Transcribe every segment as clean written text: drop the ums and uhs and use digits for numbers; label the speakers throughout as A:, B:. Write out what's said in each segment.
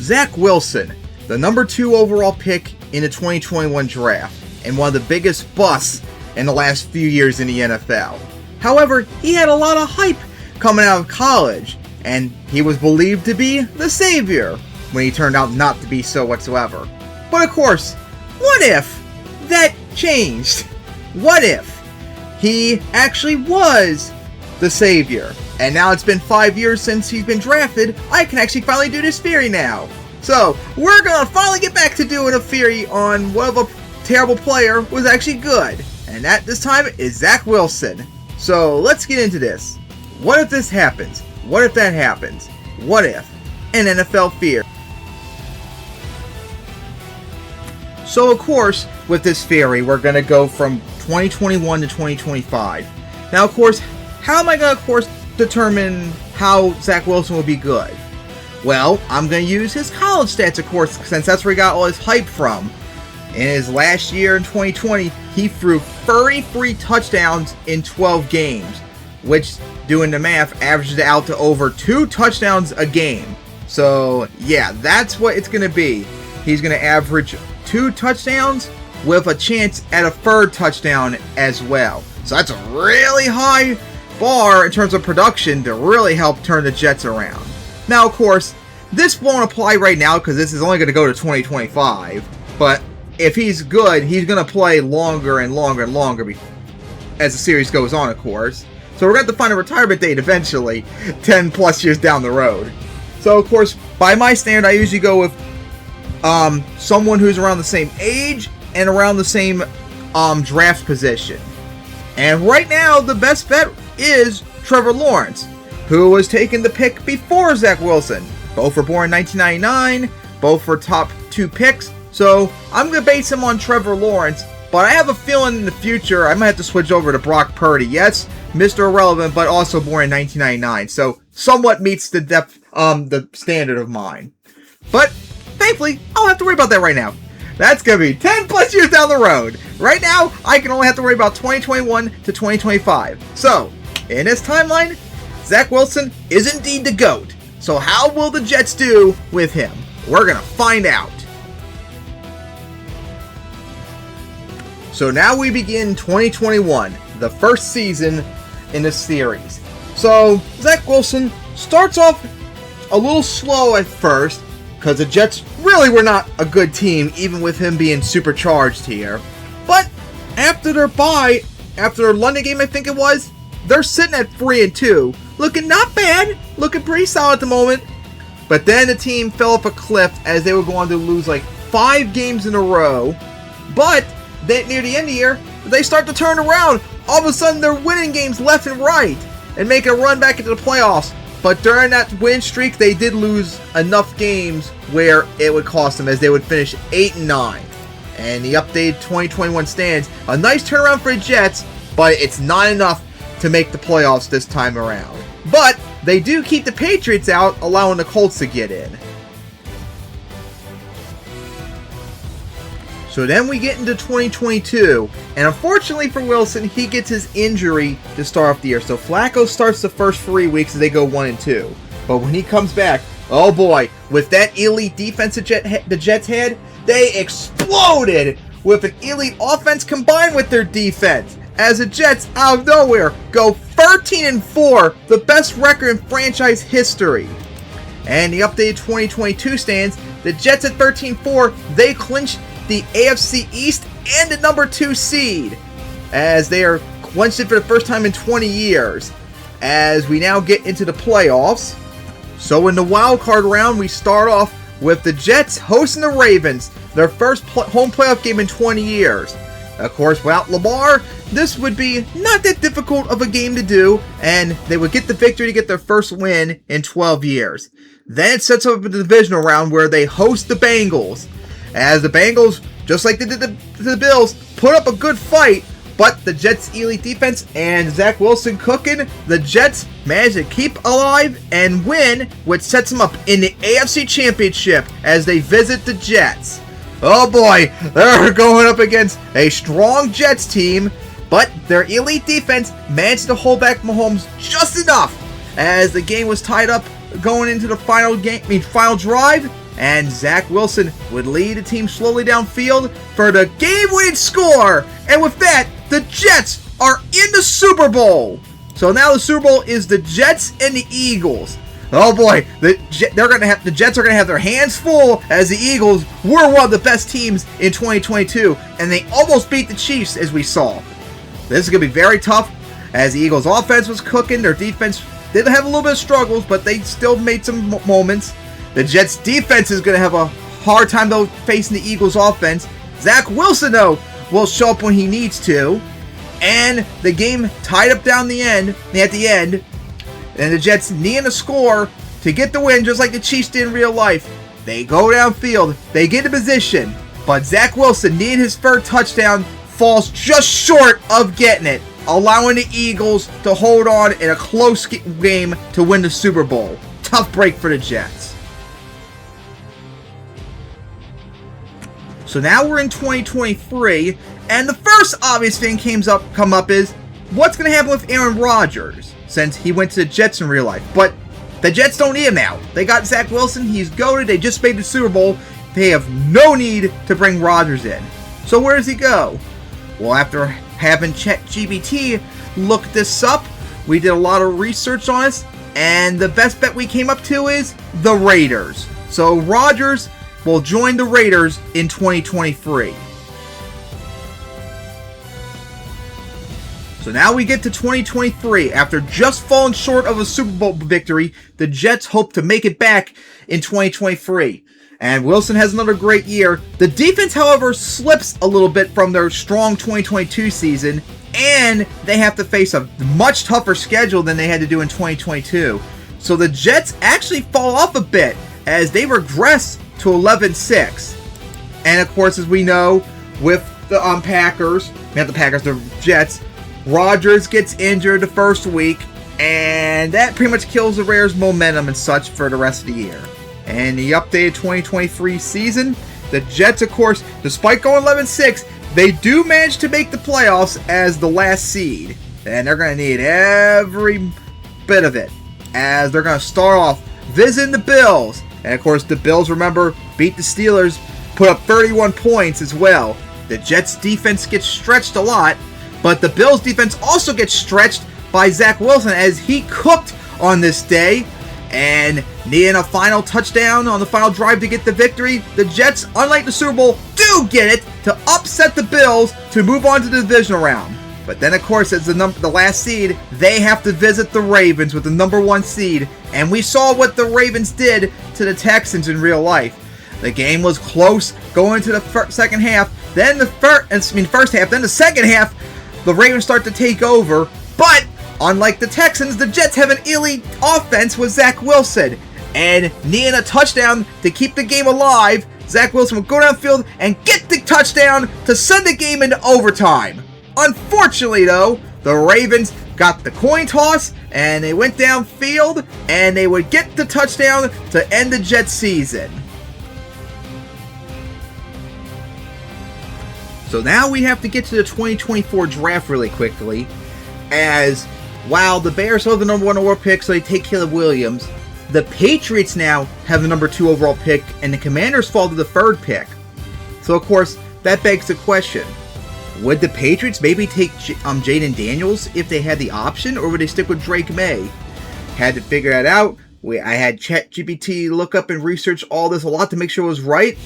A: Zach Wilson, the number 2 overall pick in the 2021 draft, and one of the biggest busts in the last few years in the NFL. However, he had a lot of hype coming out of college, and he was believed to be the savior, when he turned out not to be so whatsoever. But of course, what if that changed? What if he actually was the savior? And now it's been 5 years since he's been drafted, I can actually finally do this theory now. So, we're gonna finally get back to doing a theory on what if a terrible player was actually good. And that this time is Zach Wilson. So, let's get into this. What if this happens? What if that happens? What if? An NFL fear. So, of course, with this theory, we're gonna go from 2021 to 2025. Now, of course, how am I gonna, of course, determine how Zach Wilson will be good? Well, I'm going to use his college stats, of course, since that's where he got all his hype from. In his last year in 2020, he threw 33 touchdowns in 12 games, which, doing the math, averages out to over 2 touchdowns a game. So, yeah, that's what it's going to be. He's going to average 2 touchdowns with a chance at a 3rd touchdown as well. So that's a really high bar in terms of production to really help turn the Jets around. Now, of course, this won't apply right now because this is only going to go to 2025, but if he's good, he's going to play longer and longer and longer as the series goes on, of course. So we're going to have to find a retirement date eventually, 10 plus years down the road. So, of course, by my standard, I usually go with someone who's around the same age and around the same draft position. And right now, the best bet is Trevor Lawrence, who was taking the pick before Zach Wilson. Both were born in 1999, both were top 2 picks, so I'm going to base him on Trevor Lawrence, but I have a feeling in the future I might have to switch over to Brock Purdy. Yes, Mr. Irrelevant, but also born in 1999, so somewhat meets the standard of mine. But thankfully, I don't have to worry about that right now. That's going to be 10 plus years down the road. Right now, I can only have to worry about 2021 to 2025. So, in this timeline, Zach Wilson is indeed the GOAT. So how will the Jets do with him? We're going to find out. So now we begin 2021, the first season in the series. So Zach Wilson starts off a little slow at first, because the Jets really were not a good team, even with him being supercharged here. But after their bye, after their London game I think it was, they're sitting at 3-2. Looking not bad, looking pretty solid at the moment. But then the team fell off a cliff as they were going to lose like 5 games in a row. But then near the end of the year, they start to turn around. All of a sudden they're winning games left and right and making a run back into the playoffs. But during that win streak, they did lose enough games where it would cost them, as they would finish 8-9. And the updated 2021 stands, a nice turnaround for the Jets, but it's not enough to make the playoffs this time around. But they do keep the Patriots out, allowing the Colts to get in. So then we get into 2022, and unfortunately for Wilson, he gets his injury to start off the year. So Flacco starts the first 3 weeks as they go 1-2. But when he comes back, oh boy, with that elite defense the Jets had, they exploded with an elite offense combined with their defense, as the Jets out of nowhere go 13-4, the best record in franchise history. And the updated 2022 stands, the Jets at 13-4, they clinched the AFC East and the number 2 seed, as they are clinched it for the first time in 20 years. As we now get into the playoffs, so in the wild card round, we start off with the Jets hosting the Ravens, their first home playoff game in 20 years. Of course, without Lamar, this would be not that difficult of a game to do, and they would get the victory to get their first win in 12 years. Then it sets up a divisional round where they host the Bengals, as the Bengals, just like they did the Bills, put up a good fight, but the Jets' elite defense and Zach Wilson cooking, the Jets managed to keep alive and win, which sets them up in the AFC Championship as they visit the Jets. Oh boy, they're going up against a strong Jets team, but their elite defense managed to hold back Mahomes just enough as the game was tied up going into the final drive. and Zach Wilson would lead the team slowly downfield for the game-winning score. And with that, the Jets are in the Super Bowl. So now the Super Bowl is the Jets and the Eagles. Oh boy, the Jets are gonna have their hands full, as the Eagles were one of the best teams in 2022, and they almost beat the Chiefs, as we saw. This is gonna be very tough, as the Eagles' offense was cooking. Their defense did have a little bit of struggles, but they still made some moments. The Jets' defense is gonna have a hard time though facing the Eagles' offense. Zach Wilson though will show up when he needs to, and the game tied up at the end. And the Jets need a score to get the win, just like the Chiefs did in real life. They go downfield, they get in position, but Zach Wilson, needing his third touchdown, falls just short of getting it, allowing the Eagles to hold on in a close game to win the Super Bowl. Tough break for the Jets. So now we're in 2023, and the first obvious thing come up is, what's going to happen with Aaron Rodgers, since he went to the Jets in real life? But the Jets don't need him now. They got Zach Wilson. He's goated. They just made the Super Bowl. They have no need to bring Rodgers in. So where does he go? Well, after having ChatGPT look this up, we did a lot of research on this, and the best bet we came up to is the Raiders. So Rodgers will join the Raiders in 2023. So now we get to 2023. After just falling short of a Super Bowl victory, the Jets hope to make it back in 2023. And Wilson has another great year. The defense, however, slips a little bit from their strong 2022 season, and they have to face a much tougher schedule than they had to do in 2022. So the Jets actually fall off a bit as they regress to 11-6. And of course, as we know, with the the Jets, Rodgers gets injured the first week, and that pretty much kills the Raiders' momentum and such for the rest of the year. And the updated 2023 season, the Jets, of course, despite going 11-6, they do manage to make the playoffs as the last seed. And they're going to need every bit of it, as they're going to start off visiting the Bills. And of course, the Bills, remember, beat the Steelers, put up 31 points as well. The Jets' defense gets stretched a lot, but the Bills' defense also gets stretched by Zach Wilson, as he cooked on this day. And needing a final touchdown on the final drive to get the victory, the Jets, unlike the Super Bowl, do get it to upset the Bills to move on to the divisional round. But then, of course, as the last seed, they have to visit the Ravens with the number 1 seed. And we saw what the Ravens did to the Texans in real life. The game was close going into the second half. Then the first half. Then the second half, the Ravens start to take over. But unlike the Texans, the Jets have an elite offense with Zach Wilson. And needing a touchdown to keep the game alive, Zach Wilson will go downfield and get the touchdown to send the game into overtime. Unfortunately, though, the Ravens got the coin toss, and they went downfield, and they would get the touchdown to end the Jets season. So now we have to get to the 2024 draft really quickly, as while the Bears have the number 1 overall pick, so they take Caleb Williams, the Patriots now have the number 2 overall pick, and the Commanders fall to the 3rd pick. So of course, that begs the question, would the Patriots maybe take Jayden Daniels if they had the option, or would they stick with Drake May? Had to figure that out. I had ChatGPT look up and research all this a lot to make sure it was right.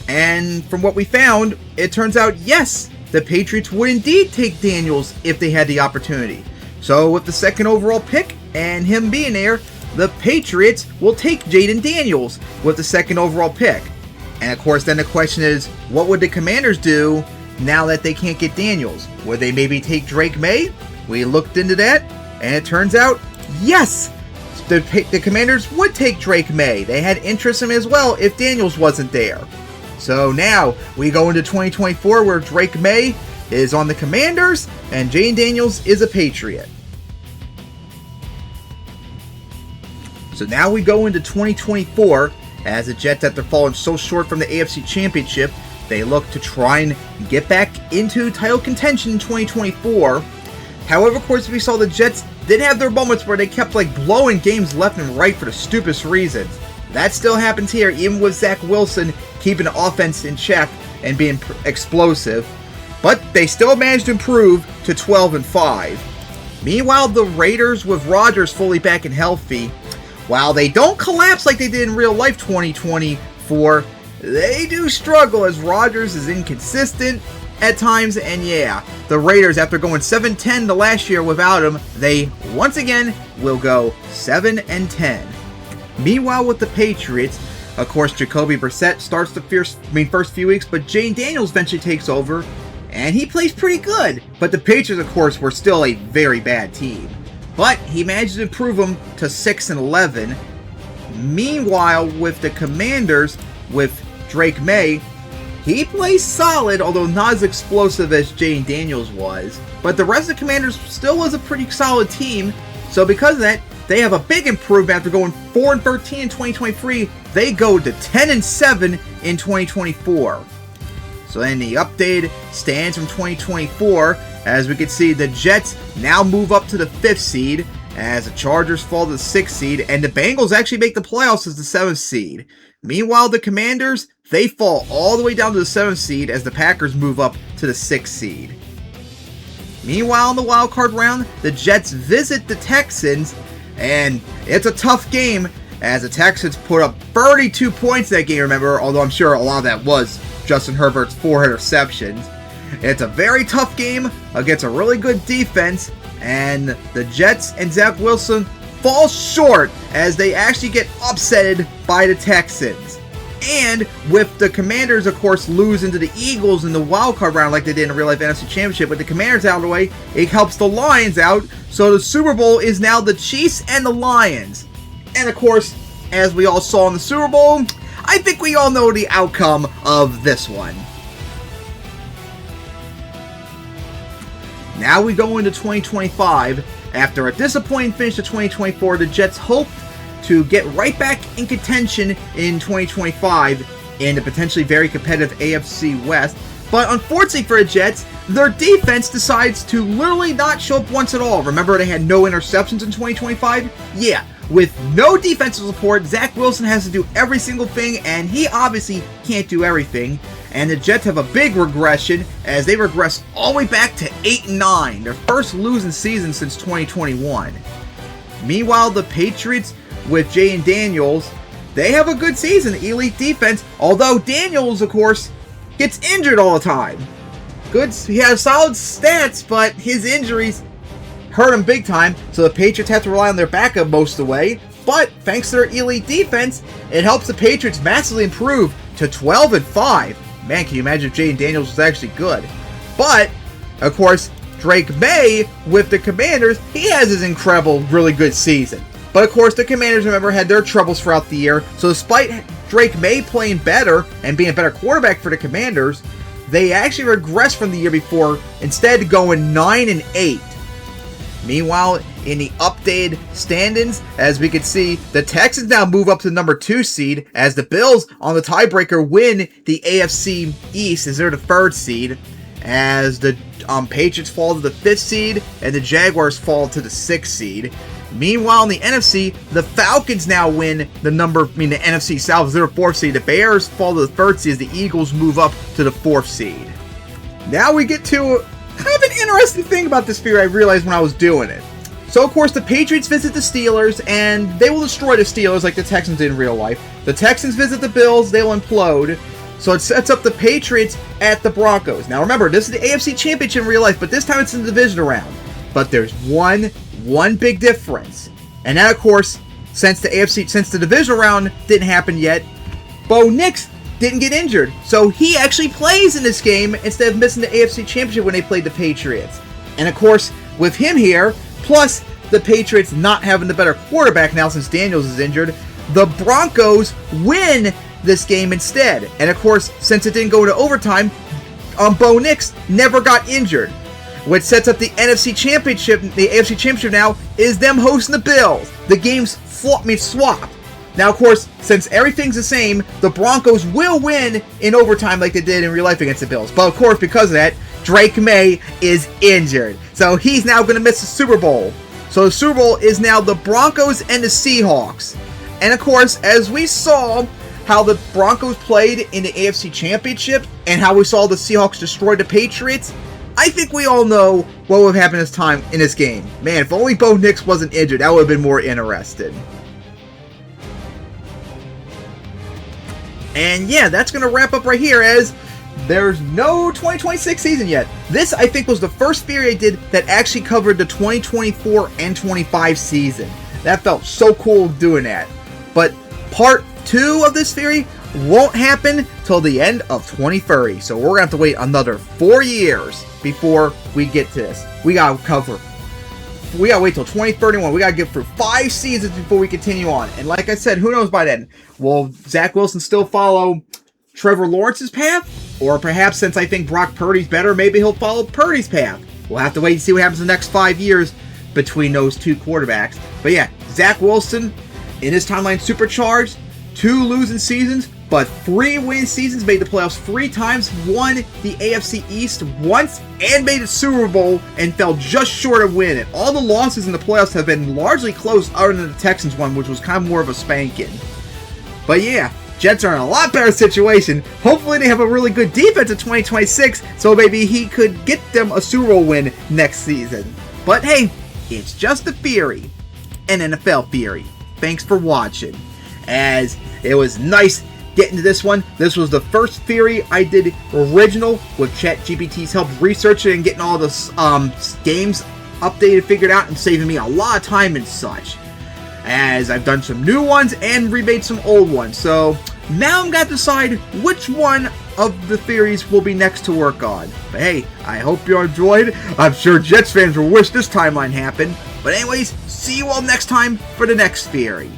A: And from what we found, it turns out, yes, the Patriots would indeed take Daniels if they had the opportunity. So with the 2nd overall pick and him being there, the Patriots will take Jayden Daniels with the 2nd overall pick. And of course, then the question is, what would the Commanders do now that they can't get Daniels? Would they maybe take Drake May? We looked into that, and it turns out, yes, the Commanders would take Drake May. They had interest in him as well if Daniels wasn't there. So now we go into 2024 where Drake May is on the Commanders and Jayden Daniels is a Patriot. So now we go into 2024 as the Jets, after falling so short from the AFC Championship, they look to try and get back into title contention in 2024. However, of course, we saw the Jets did have their moments where they kept blowing games left and right for the stupidest reasons. That still happens here, even with Zach Wilson keeping the offense in check and being explosive. But they still managed to improve to 12-5. Meanwhile, the Raiders, with Rodgers fully back and healthy, while they don't collapse like they did in real life 2024, they do struggle as Rodgers is inconsistent at times. And yeah, the Raiders, after going 7-10 the last year without him, they once again will go 7-10. Meanwhile, with the Patriots, of course, Jacoby Brissett starts the first few weeks, but Jane Daniels eventually takes over, and he plays pretty good. But the Patriots, of course, were still a very bad team. But he managed to improve them to 6-11. Meanwhile, with the Commanders, with Drake May, he plays solid, although not as explosive as Jane Daniels was. But the rest of the Commanders still was a pretty solid team. So because of that, they have a big improvement after going 4-13 in 2023. They go to 10-7 in 2024. So then the updated stands from 2024, as we can see, the Jets now move up to the 5th seed, as the Chargers fall to the 6th seed, and the Bengals actually make the playoffs as the 7th seed. Meanwhile, the Commanders, they fall all the way down to the 7th seed as the Packers move up to the 6th seed. Meanwhile, in the wildcard round, the Jets visit the Texans, and it's a tough game as the Texans put up 32 points that game, remember, although I'm sure a lot of that was Justin Herbert's 4 interceptions. It's a very tough game against a really good defense, and the Jets and Zach Wilson fall short as they actually get upsetted by the Texans. And with the Commanders, of course, losing to the Eagles in the wildcard round like they did in the real-life NFC Championship, with the Commanders out of the way, it helps the Lions out, so the Super Bowl is now the Chiefs and the Lions. And of course, as we all saw in the Super Bowl, I think we all know the outcome of this one. Now we go into 2025. After a disappointing finish to 2024, the Jets hope to get right back in contention in 2025 in the potentially very competitive AFC West. But unfortunately for the Jets, their defense decides to literally not show up once at all. Remember, they had no interceptions in 2025? Yeah. With no defensive support, Zach Wilson has to do every single thing, and he obviously can't do everything. And the Jets have a big regression as they regress all the way back to 8-9, their first losing season since 2021. Meanwhile, the Patriots, with Jane Daniels, they have a good season, elite defense, although Daniels, of course, gets injured all the time. He has solid stats, but his injuries hurt him big time, so the Patriots have to rely on their backup most of the way. But thanks to their elite defense, it helps the Patriots massively improve to 12-5. Man, can you imagine if Jane Daniels was actually good? But, of course, Drake May with the Commanders, he has his incredible, really good season. But of course, the Commanders, remember, had their troubles throughout the year. So despite Drake May playing better and being a better quarterback for the Commanders, they actually regressed from the year before, instead going 9-8. Meanwhile, in the updated standings, as we can see, the Texans now move up to the number 2 seed as the Bills on the tiebreaker win the AFC East as they're the 3rd seed, as the Patriots fall to the 5th seed and the Jaguars fall to the 6th seed. Meanwhile, in the NFC, the Falcons now win the NFC South as they're the 4th seed. The Bears fall to the 3rd seed as the Eagles move up to the 4th seed. Now we get to kind of an interesting thing about this figure I realized when I was doing it. So, of course, the Patriots visit the Steelers, and they will destroy the Steelers like the Texans did in real life. The Texans visit the Bills, they'll implode. So it sets up the Patriots at the Broncos. Now, remember, this is the AFC Championship in real life, but this time it's in the divisional round. But there's one big difference. And that, of course, since the divisional round didn't happen yet, Bo Nix didn't get injured. So he actually plays in this game instead of missing the AFC Championship when they played the Patriots. And of course, with him here, plus the Patriots not having the better quarterback now since Daniels is injured, the Broncos win this game instead. And of course, since it didn't go to overtime, Bo Nix never got injured. Which sets up the NFC Championship. The AFC Championship now is them hosting the Bills. The game's swapped. Now, of course, since everything's the same, the Broncos will win in overtime like they did in real life against the Bills. But, of course, because of that, Drake May is injured. So he's now going to miss the Super Bowl. So the Super Bowl is now the Broncos and the Seahawks. And of course, as we saw how the Broncos played in the AFC Championship and how we saw the Seahawks destroy the Patriots, I think we all know what would have happened this time in this game. Man, if only Bo Nix wasn't injured, that would have been more interesting. And yeah, that's going to wrap up right here, as there's no 2026 season yet. This, I think, was the first theory I did that actually covered the 2024 and 25 season. That felt so cool doing that. But part 2 of this theory won't happen till the end of 2030. So we're going to have to wait another 4 years before we get to this. We got to wait till 2031. We got to get through 5 seasons before we continue on. And like I said, who knows by then? Will Zach Wilson still follow Trevor Lawrence's path? Or perhaps, since I think Brock Purdy's better, maybe he'll follow Purdy's path. We'll have to wait and see what happens in the next 5 years between those two quarterbacks. But yeah, Zach Wilson, in his timeline, supercharged. 2 losing seasons, but 3 win seasons, made the playoffs 3 times, won the AFC East once, and made a Super Bowl, and fell just short of winning. All the losses in the playoffs have been largely close, other than the Texans one, which was kind of more of a spanking. But yeah, Jets are in a lot better situation. Hopefully they have a really good defense in 2026, so maybe he could get them a Super Bowl win next season. But hey, it's just a theory, an NFL theory. Thanks for watching. As it was nice getting to this one. This was the first theory I did original with ChatGPT's help researching and getting all the games updated, figured out, and saving me a lot of time and such. As I've done some new ones and remade some old ones. So now I'm going to decide which one of the theories will be next to work on. But hey, I hope you enjoyed. I'm sure Jets fans will wish this timeline happened. But anyways, see you all next time for the next theory.